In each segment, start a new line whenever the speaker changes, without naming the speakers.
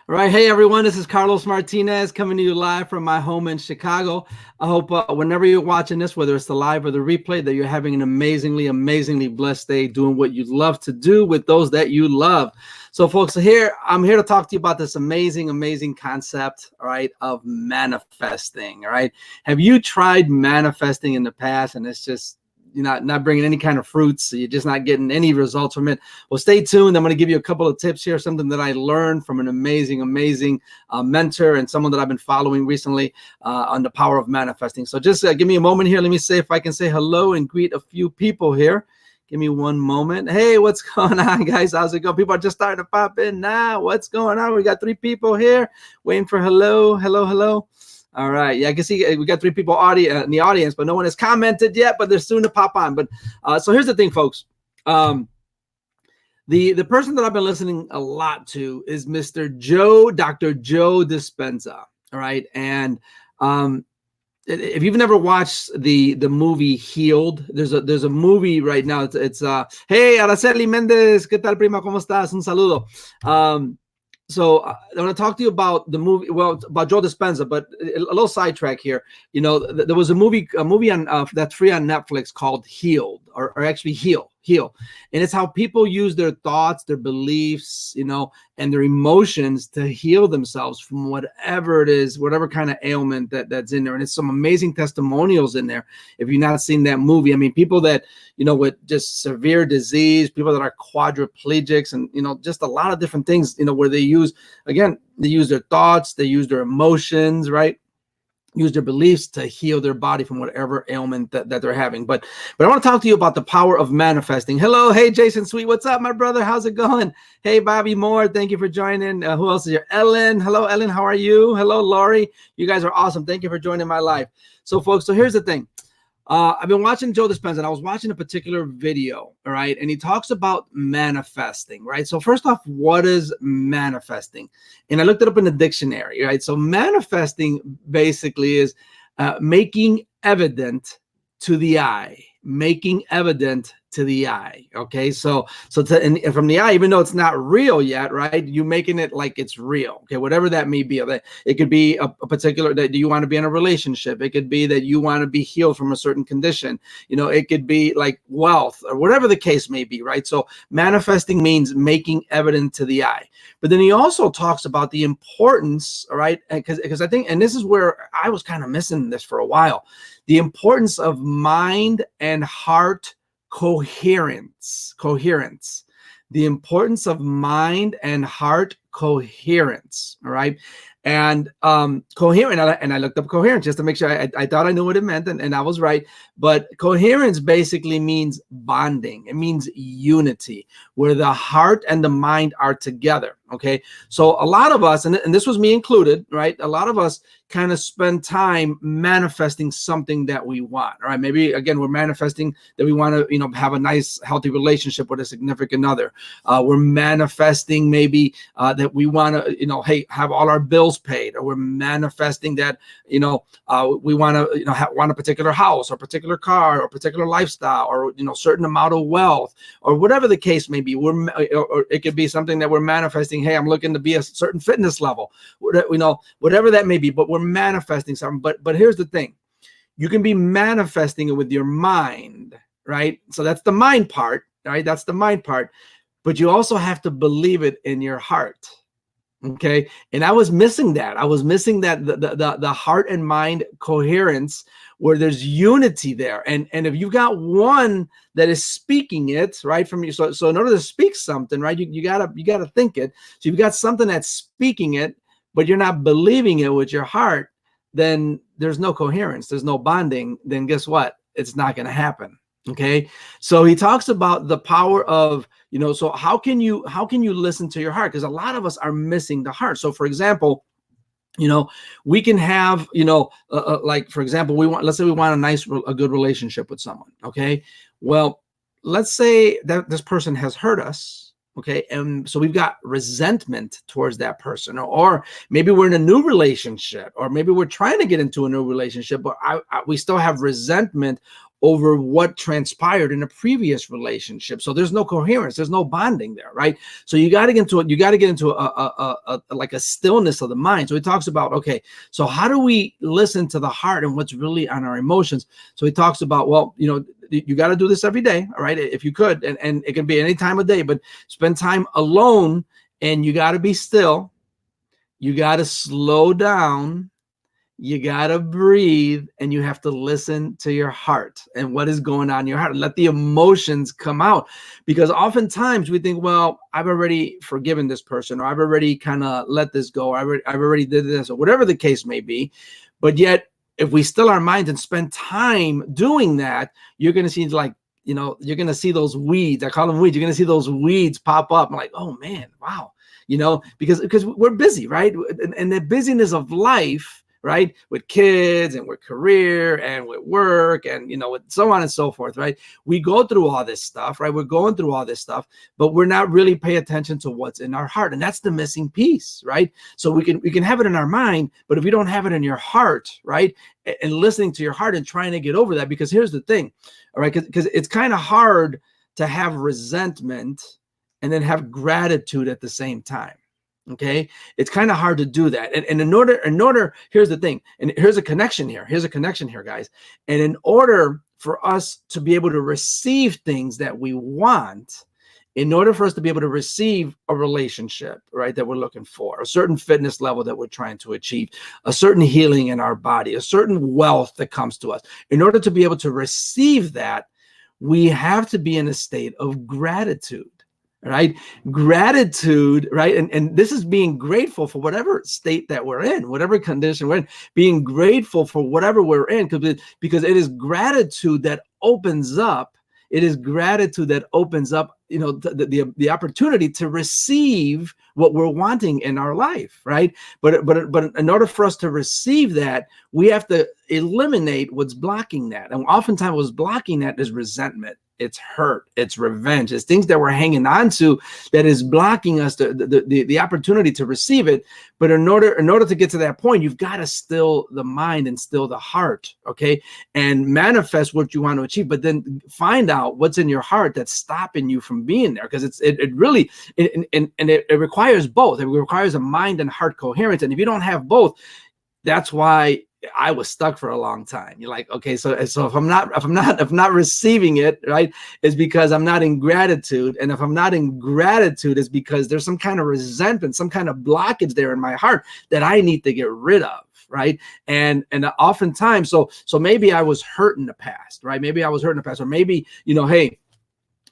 All right. Hey, everyone. This is Carlos Martinez coming to you live from my home in Chicago. I hope whenever you're watching this, whether it's the live or the replay, that you're having an amazingly blessed day doing what you love to do with those that you love. So, folks, I'm here to talk to you about this amazing concept, all right, of manifesting. All right. Have you tried manifesting in the past and it's just you're not bringing any kind of fruits, so you're just not getting any results from it? Well, stay tuned. I'm going to give you a couple of tips here, something that I learned from an amazing mentor and someone that I've been following recently on the power of manifesting. So just give me a moment here. Let me see if I can say hello and greet a few people here. Give me one moment. Hey, what's going on, guys? How's it going? People are just starting to pop in now. What's going on? We got 3 people here waiting for hello. All right. Yeah, I can see we got 3 people in the audience, but no one has commented yet, but they're soon to pop on. But so here's the thing, folks. The person that I've been listening a lot to is Dr. Joe Dispenza. All right. And if you've never watched the movie Healed, there's a movie right now. It's hey, Araceli Méndez, ¿qué tal, prima? ¿Cómo estás? Un saludo. So I want to talk to you about the movie, about Joe Dispenza, but a little sidetrack here. You know, there was a movie on that's free on Netflix called Healed, or actually Heal. And it's how people use their thoughts, their beliefs, you know, and their emotions to heal themselves from whatever it is, whatever kind of ailment that's in there. And it's some amazing testimonials in there. If you've not seen that movie, I mean, people that, you know, with just severe disease, people that are quadriplegics, and, you know, just a lot of different things, you know, where they use their thoughts, they use their emotions, right? Use their beliefs to heal their body from whatever ailment that they're having. But I want to talk to you about the power of manifesting. Hello. Hey, Jason Sweet. What's up, my brother? How's it going? Hey, Bobby Moore. Thank you for joining. Who else is here? Ellen. Hello, Ellen. How are you? Hello, Laurie. You guys are awesome. Thank you for joining my live. So, folks, so here's the thing. I've been watching Joe Dispenza, and I was watching a particular video, all right? And he talks about manifesting, right? So first off, what is manifesting? And I looked it up in the dictionary, right? So manifesting basically is making evident to the eye, okay? So and from the eye, even though it's not real yet, right? You making it like it's real, okay? Whatever that may be. It could be a particular that you want to be in a relationship. It could be that you want to be healed from a certain condition. You know, it could be like wealth or whatever the case may be, right? So manifesting means making evident to the eye. But then he also talks about the importance, all right? Because I think, and this is where I was kind of missing this for a while, the importance of mind and heart coherence, the importance of mind and heart coherence. All right. And coherent, and I looked up coherence just to make sure. I thought I knew what it meant, and I was right. But coherence basically means bonding. It means unity, where the heart and the mind are together. Okay. So a lot of us, and this was me included, right? A lot of us kind of spend time manifesting something that we want. All right. Maybe again, we're manifesting that we want to, you know, have a nice, healthy relationship with a significant other. We're manifesting maybe that we want to, you know, hey, have all our bills paid, or we're manifesting that, you know, we want to, you know, want a particular house or particular car or particular lifestyle, or, you know, certain amount of wealth, or whatever the case may be. Or it could be something that we're manifesting. Hey, I'm looking to be a certain fitness level, you know, whatever that may be, but we're manifesting something. But here's the thing. You can be manifesting it with your mind, right? So that's the mind part, right? That's the mind part. But you also have to believe it in your heart. Okay. And I was missing that. The heart and mind coherence, where there's unity there. And if you've got one that is speaking it, right, from you, so in order to speak something, right, you gotta think it. So you've got something that's speaking it, but you're not believing it with your heart, then there's no coherence, there's no bonding. Then guess what? It's not going to happen. Okay. So he talks about the power of, you know, so how can you listen to your heart? Because a lot of us are missing the heart. So for example, you know, we can have, you know, like, for example, let's say we want a good relationship with someone. Okay. Well, let's say that this person has hurt us. Okay. And so we've got resentment towards that person, or maybe we're in a new relationship, or maybe we're trying to get into a new relationship, but we still have resentment over what transpired in a previous relationship. So there's no coherence, there's no bonding there, right? So you got to get into it. You got to get into like a stillness of the mind. So he talks about, okay, so how do we listen to the heart and what's really on our emotions? So he talks about, well, you know, you got to do this every day, all right, if you could, and it can be any time of day, but spend time alone, and you got to be still. You got to slow down. You got to breathe, and you have to listen to your heart and what is going on in your heart. Let the emotions come out, because oftentimes we think, well, I've already forgiven this person, or I've already kind of let this go, or I've already did this, or whatever the case may be. But yet, if we still our minds and spend time doing that, you're going to see, like, you know, you're going to see those weeds. I call them weeds. You're going to see those weeds pop up. I'm like, oh man, wow. You know, because we're busy, right? And the busyness of life, right, with kids and with career and with work and, you know, with so on and so forth, right? We go through all this stuff, right? We're going through all this stuff, but we're not really paying attention to what's in our heart. And that's the missing piece, right? So we can have it in our mind, but if you don't have it in your heart, right? And listening to your heart and trying to get over that, because here's the thing, all right? Because it's kind of hard to have resentment and then have gratitude at the same time. Okay, it's kind of hard to do that. And in order, here's the thing, and here's a connection here. Here's a connection here, guys. And in order for us to be able to receive things that we want, in order for us to be able to receive a relationship, right, that we're looking for, a certain fitness level that we're trying to achieve, a certain healing in our body, a certain wealth that comes to us, in order to be able to receive that, we have to be in a state of gratitude. Right? Gratitude, right? And this is being grateful for whatever state that we're in, whatever condition we're in, being grateful for whatever we're in, because it is gratitude that opens up. It is gratitude that opens up, you know, the opportunity to receive what we're wanting in our life, right? But in order for us to receive that, we have to eliminate what's blocking that. And oftentimes what's blocking that is resentment. It's hurt, it's revenge, it's things that we're hanging on to that is blocking us the opportunity to receive it. But in order to get to that point, you've got to still the mind and still the heart, okay, and manifest what you want to achieve. But then find out what's in your heart that's stopping you from being there, because it really requires both. It requires a mind and heart coherence, and if you don't have both, that's why I was stuck for a long time. You're like, okay, so if I'm not receiving it, right, it's because I'm not in gratitude. And if I'm not in gratitude, it's because there's some kind of resentment, some kind of blockage there in my heart that I need to get rid of. Right. And oftentimes, so maybe I was hurt in the past, right? Maybe I was hurt in the past, or maybe, you know, hey,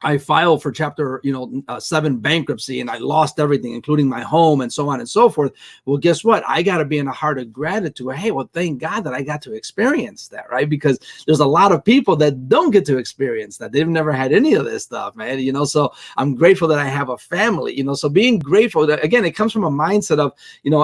I filed for chapter, 7 bankruptcy, and I lost everything, including my home and so on and so forth. Well, guess what? I got to be in a heart of gratitude. Hey, well, thank God that I got to experience that, right? Because there's a lot of people that don't get to experience that. They've never had any of this stuff, man. So I'm grateful that I have a family, so being grateful that, again, it comes from a mindset of,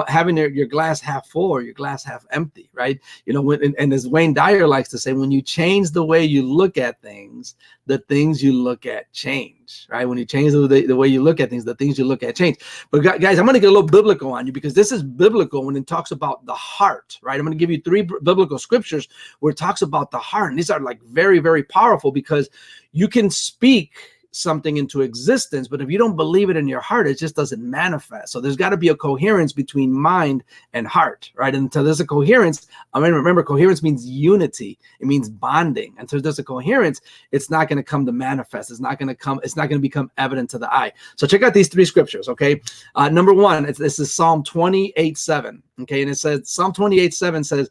having your glass half full or your glass half empty, right? And as Wayne Dyer likes to say, when you change the way you look at things, the things you look at change, right? When you change the way you look at things, the things you look at change. But guys, I'm going to get a little biblical on you, because this is biblical when it talks about the heart, right? I'm going to give you 3 biblical scriptures where it talks about the heart. And these are like very, very powerful, because you can speak something into existence, but if you don't believe it in your heart, it just doesn't manifest. So there's got to be a coherence between mind and heart, right? And until there's a coherence, remember, coherence means unity. It means bonding. Until there's a coherence, it's not going to come to manifest. It's not going to become evident to the eye. So check out these 3 scriptures, okay? Number 1, this is Psalm 28:7, okay? And it says, Psalm 28:7 says,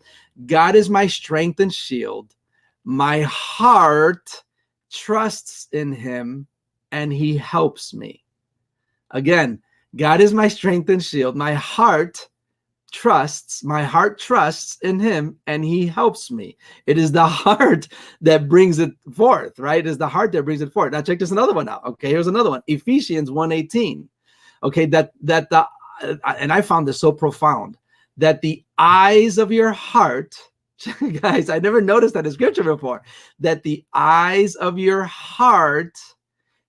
God is my strength and shield. My heart trusts in him and he helps me. Again, God is my strength and shield. My heart trusts in him and he helps me. It is the heart that brings it forth, right? It is the heart that brings it forth. Now check this another one out. Okay, here's another one. Ephesians 1:18. Okay, and I found this so profound, that the eyes of your heart, guys, I never noticed that in scripture before, that the eyes of your heart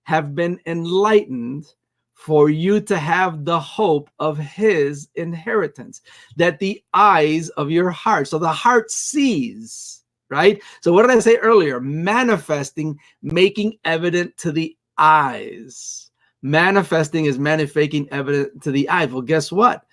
have been enlightened for you to have the hope of his inheritance. That the eyes of your heart, so the heart sees, right? So what did I say earlier? Manifesting, making evident to the eyes. Manifesting is making evident to the eyes. Well, guess what?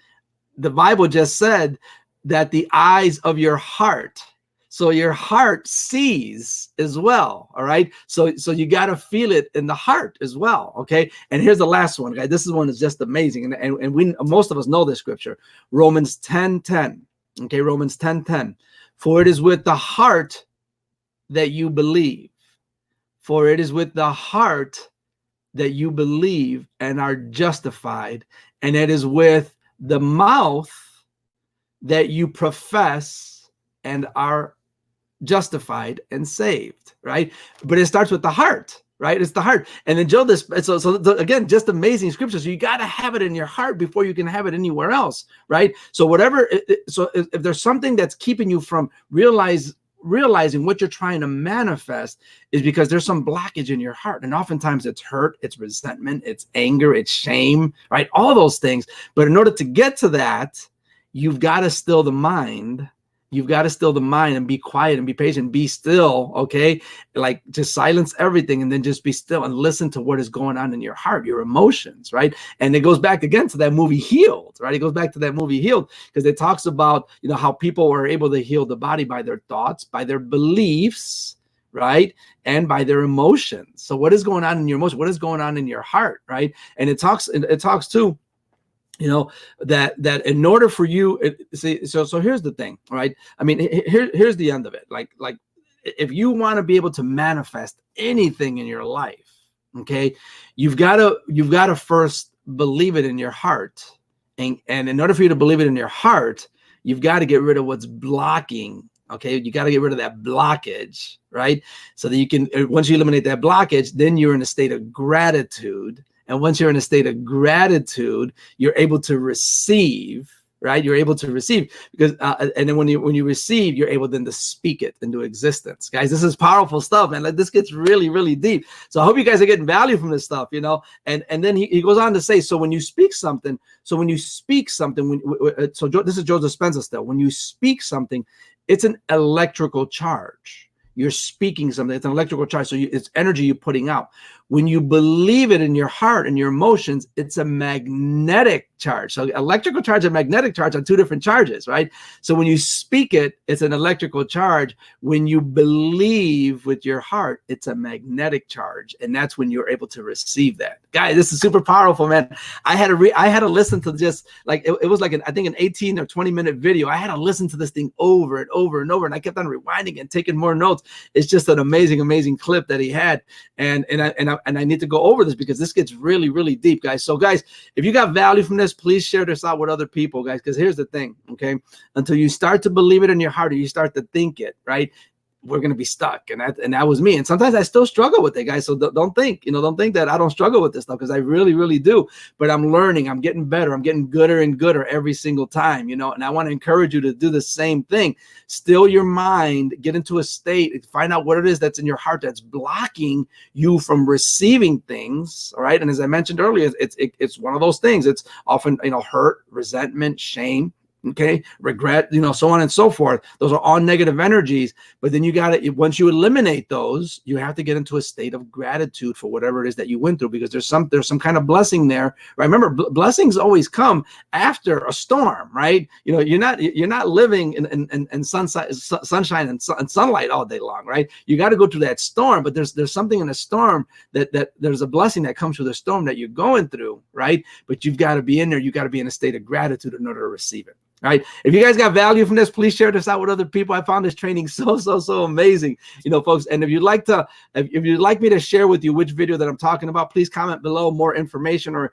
The Bible just said that the eyes of your heart. So your heart sees as well, all right? So you got to feel it in the heart as well, okay? And here's the last one, guys. This is one that's just amazing. And we, most of us know this scripture, Romans 10:10. Okay, Romans 10:10. For it is with the heart that you believe. For it is with the heart that you believe and are justified. And it is with the mouth that you profess and are justified and saved, right? But it starts with the heart, right? It's the heart. And then Joe, so again, just amazing scriptures. So you got to have it in your heart before you can have it anywhere else, right? So whatever, so if there's something that's keeping you from realizing what you're trying to manifest, is because there's some blockage in your heart. And oftentimes it's hurt, it's resentment, it's anger, it's shame, right? All those things. But in order to get to that, you've got to still the mind. You've got to still the mind and be quiet and be patient, be still, okay? Like just silence everything and then just be still and listen to what is going on in your heart, your emotions, right? And it goes back again to that movie Healed, right? It goes back to that movie Healed because it talks about, you know, how people were able to heal the body by their thoughts, by their beliefs, right? And by their emotions. So what is going on in your emotions? What is going on in your heart, right? And it talks too, you know, that in order for you, so here's the thing, right? I mean, here's the end of it. Like if you want to be able to manifest anything in your life, okay, you've got to first believe it in your heart. And in order for you to believe it in your heart, you've got to get rid of what's blocking. Okay, you got to get rid of that blockage, right? So that you can, once you eliminate that blockage, then you're in a state of gratitude. And once you're in a state of gratitude, you're able to receive, right? You're able to receive because, and then when you receive, you're able then to speak it into existence. Guys, this is powerful stuff, man. Like this gets really, really deep. So I hope you guys are getting value from this stuff, you know? And then he goes on to say, so when you speak something, so this is Joe Dispenza still, when you speak something, it's an electrical charge. You're speaking something. It's an electrical charge. So it's energy you're putting out. When you believe it in your heart and your emotions, it's a magnetic charge. So electrical charge and magnetic charge are two different charges, right? So when you speak it, it's an electrical charge. When you believe with your heart, it's a magnetic charge. And that's when you're able to receive that. Guys, this is super powerful, man. I had to listen to just like, it was like I think an 18 or 20 minute video. I had to listen to this thing over and over and over. And I kept on rewinding and taking more notes. It's just an amazing, amazing clip that he had. And I need to go over this because this gets really, really deep, guys. So guys, if you got value from this, please share this out with other people, guys, because here's the thing, okay? Until you start to believe it in your heart or you start to think it, right? We're going to be stuck. And that was me. And sometimes I still struggle with it, guys. So don't think that I don't struggle with this stuff, because I really, really do. But I'm learning. I'm getting better. I'm getting gooder and gooder every single time, you know, and I want to encourage you to do the same thing. Still your mind, get into a state, find out what it is that's in your heart that's blocking you from receiving things. All right. And as I mentioned earlier, it's one of those things. It's often, you know, hurt, resentment, shame. Okay, regret, you know, so on and so forth. Those are all negative energies. But then you got to, once you eliminate those, you have to get into a state of gratitude for whatever it is that you went through, because there's some kind of blessing there, right? Remember, blessings always come after a storm, right? You know, you're not living in sunshine and sunlight all day long, right? You got to go through that storm, but there's something in the storm that there's a blessing that comes through the storm that you're going through, right? But you've got to be in there. You got to be in a state of gratitude in order to receive it. All right. If you guys got value from this, please share this out with other people. I found this training so amazing, you know, folks. And if you'd like me to share with you which video that I'm talking about, please comment below more information or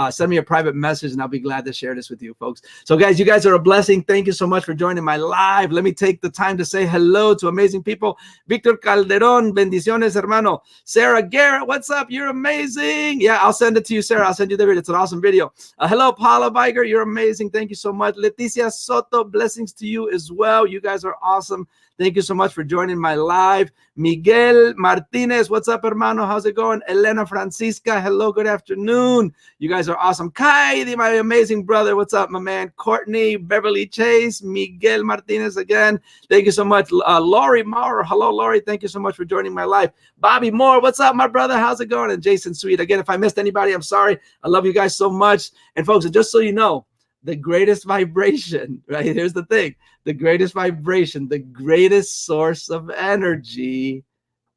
send me a private message, and I'll be glad to share this with you, folks. So guys, you guys are a blessing. Thank you so much for joining my live. Let me take the time to say hello to amazing people. Victor Calderon, bendiciones, hermano. Sarah Garrett, what's up? You're amazing. Yeah, I'll send it to you, Sarah. I'll send you the video. It's an awesome video. Hello, Paula Biger. You're amazing. Thank you so much. Leticia Soto, blessings to you as well. You guys are awesome. Thank you so much for joining my live. Miguel Martinez, what's up, hermano? How's it going? Elena Francisca, hello, good afternoon. You guys are awesome. Kaidi, my amazing brother, what's up, my man? Courtney, Beverly Chase, Miguel Martinez again. Thank you so much. Lori Maurer, hello, Lori. Thank you so much for joining my live. Bobby Moore, what's up, my brother? How's it going? And Jason Sweet, again, if I missed anybody, I'm sorry. I love you guys so much. And folks, just so you know, the greatest vibration, right? Here's the thing. The greatest vibration, the greatest source of energy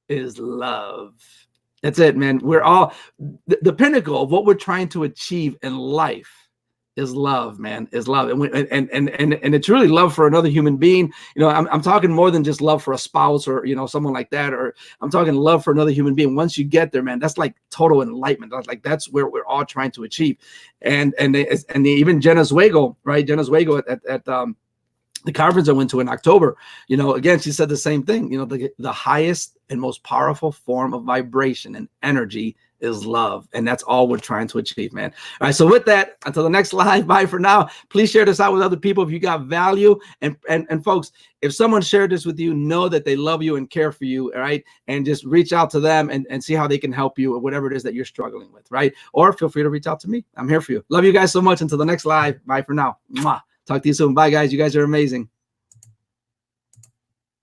is love. That's it, man. We're all, the pinnacle of what we're trying to achieve in life is love, man, is love. And it's really love for another human being. You know, I'm talking more than just love for a spouse or, you know, someone like that, or I'm talking love for another human being. Once you get there, man, that's like total enlightenment. Like that's where we're all trying to achieve. And even Jenna Zweigel, right? Jenna Zweigel at the conference I went to in October, you know, again, she said the same thing. You know, the highest and most powerful form of vibration and energy is love. And that's all we're trying to achieve, man. All right. So with that, until the next live, bye for now. Please share this out with other people if you got value. And folks, if someone shared this with you, know that they love you and care for you. All right. And just reach out to them and see how they can help you or whatever it is that you're struggling with. Right. Or feel free to reach out to me. I'm here for you. Love you guys so much. Until the next live. Bye for now. Mwah. Talk to you soon. Bye, guys. You guys are amazing.